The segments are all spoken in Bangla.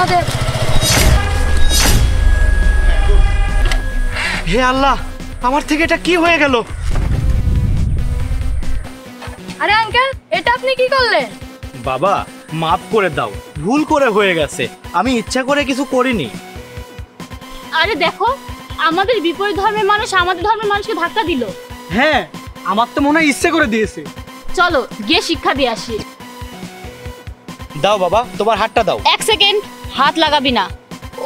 মহাদেব। হে আল্লাহ, আমার থেকে এটা কি হয়ে গেল? আরে আঙ্কেল, এটা আপনি কি করলেন? বাবা মাফ করে দাও, ভুল করে হয়ে গেছে, আমি ইচ্ছা করে কিছু করিনি। আরে দেখো, আমাদের বিপরীত ধর্মের মানুষ আমাদের ধর্মের মানুষকে ধাক্কা দিল। হ্যাঁ, আমার তো মনে হয় ইচ্ছে করে দিয়েছে। চলো গিয়ে শিক্ষা দিয়ে আসি। দাও বাবা, তোমার হাতটা দাও। 1 সেকেন্ড, হাত লাগাবি না।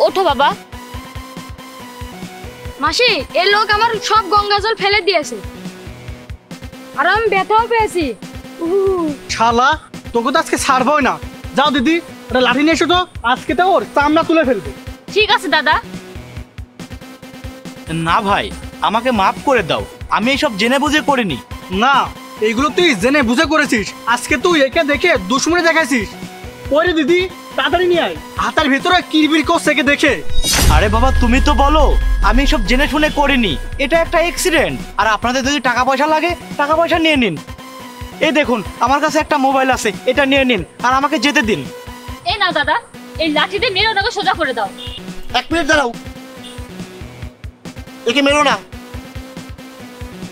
ওঠো বাবা। মাসি, এই লোক আমার সব গঙ্গা জল ফেলে দিয়েছে, আর আমি ব্যথাও পেয়েছি। শালা, তোকে তো আজকে ছাড়বই না। যাও দিদি, ওটা লাঠি নিয়ে এসো তো, আজকে তো ওর চামড়া তুলে ফেলবে। ঠিক আছে দাদা। না ভাই, আমাকে মাফ করে দাও, আমি এইসব জেনে বুঝে করিনি। না, এইগুলো তুই জেনে বুঝে করেছিস। আজকে তুই একে দেখে দুশ্মনী দেখাইছিস। ওরে দিদি, তাড়াতাড়ি নিয়ে আয়, হাতের ভিতরে কিরবির করছে একে দেখে। আরে বাবা, তুমি তো বলো আমি সব জেনে শুনে করিনি, এটা একটা অ্যাক্সিডেন্ট। আর আপনাদের যদি টাকা পয়সা লাগে, টাকা পয়সা নিয়ে নিন। এই দেখুন, আমার কাছে একটা মোবাইল আছে, এটা নিয়ে নিন আর আমাকে যেতে দিন। এই নাও দাদা, এই লাঠিতে মেরে ওনাকে সোজা করে দাও। 1 মিনিট দাঁড়াও, একে মেরো না।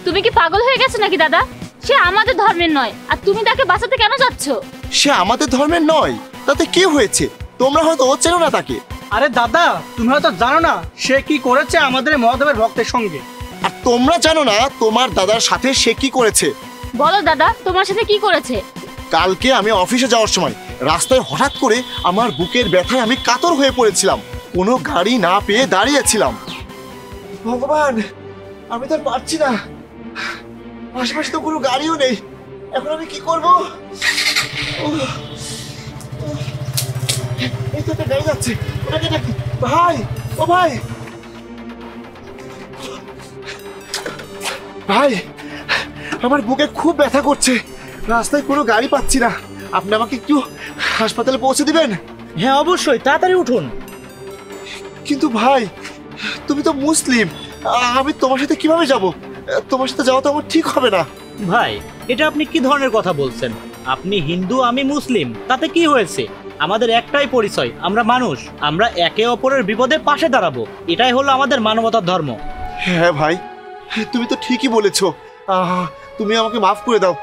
তুমি কি পাগল হয়ে গেছো নাকি দাদা? সে আমাদের ধর্মের নয়, আর তুমি তাকে বাঁচাতে কেন যাচ্ছ? সে আমাদের ধর্মের নয়, তাতে কি হয়েছে? তোমরা হয়তো ও চেনো না তাকে। আরে দাদা, তুমি হয়তো জানো না সে কি করেছে আমাদের মহাদেবের ভক্তের সঙ্গে। আর তোমরা জানো না তোমার দাদার সাথে সে কি করেছে। বলো দাদা, তোমার সাথে কি করেছে? কালকে আমি অফিসে যাওয়ার সময় রাস্তায় হঠাৎ করে আমার বুকের ব্যথায় আমি কাতর হয়ে পড়েছিলাম, কোনো গাড়ি না পেয়ে দাঁড়িয়েছিলাম। ভগবান, আমি তো আর পারছি না, আশেপাশে তো কোনো গাড়িও নেই, এখন আমি কি করব? এই তো একটা গাড়ি যাচ্ছে, ওটাকে ডাকি। ভাই, ও ভাই, ভাই, আমার বুকে খুব ব্যথা করছে, রাস্তায় কোনো গাড়ি পাচ্ছি না, আপনি আমাকে একটু হাসপাতালে পৌঁছে দিবেন? হ্যাঁ অবশ্যই, তাড়াতাড়ি উঠুন। কিন্তু ভাই, তুমি তো মুসলিম, আমি তোমার সাথে কিভাবে যাব? তোমার সাথে যাওয়া তো আমার ঠিক হবে না। ভাই, এটা আপনি কি ধরনের কথা বলছেন? আপনি হিন্দু, আমি মুসলিম, তাতে কি হয়েছে? আমাদের একটাই পরিচয়, আমরা মানুষ, আমরা একে অপরের বিপদে পাশে দাঁড়াবো, এটাই হলো আমাদের মানবতার ধর্ম। হ্যাঁ ভাই, তুমি তো ঠিকই বলেছো, তুমি আমাকে মাফ করে দাও,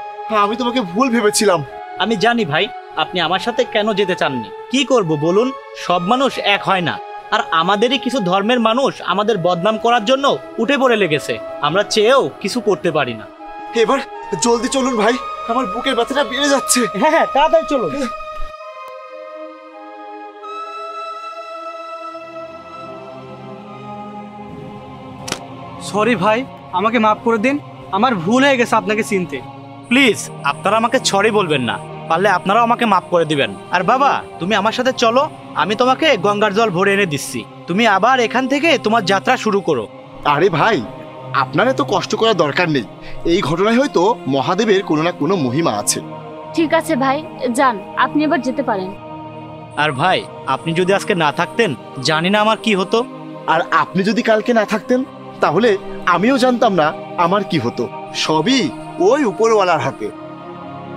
আমি তোমাকে ভুল ভেবেছিলাম। আমি জানি ভাই, আপনি আমার সাথে কেন যেতে চাননি। কি করব বলুন, সব মানুষ এক হয় না, আর আমাদেরই কিছু ধর্মের মানুষ আমাদের বদনাম করার জন্য উঠে পড়ে লেগেছে, আমরা চেয়েও কিছু করতে পারি না। এবার জলদি চলুন ভাই, আমার বুকের ব্যথাটা বেড়ে যাচ্ছে। হ্যাঁ হ্যাঁ, তাড়াতাড়ি চলুন। সরি ভাই, আমাকে মাফ করে দিন, আমার ভুল হয়ে গেছে আপনাকে চিনতে। প্লিজ, আপনারা আমাকে সরি বলবেন না, পারলে আপনারাও আমাকে মাফ করে দিবেন। আর বাবা, তুমি আমার সাথে চলো, আমি তোমাকে গঙ্গার জল ভরে এনে দিচ্ছি, তুমি আবার এখান থেকে তোমার যাত্রা শুরু করো। আরে ভাই, আপনার এত কষ্ট করার দরকার নেই, এই ঘটনায় হয়তো মহাদেবের কোনো না কোনো মহিমা আছে। ঠিক আছে ভাই, যান, আপনি এবার যেতে পারেন। আর ভাই, আপনি যদি আজকে না থাকতেন, জানি না আমার কি হতো। আর আপনি যদি কালকে না থাকতেন, তাহলে আমিও জানতাম না আমার কি হতো। সবই ওই উপরওয়ালার হাতে।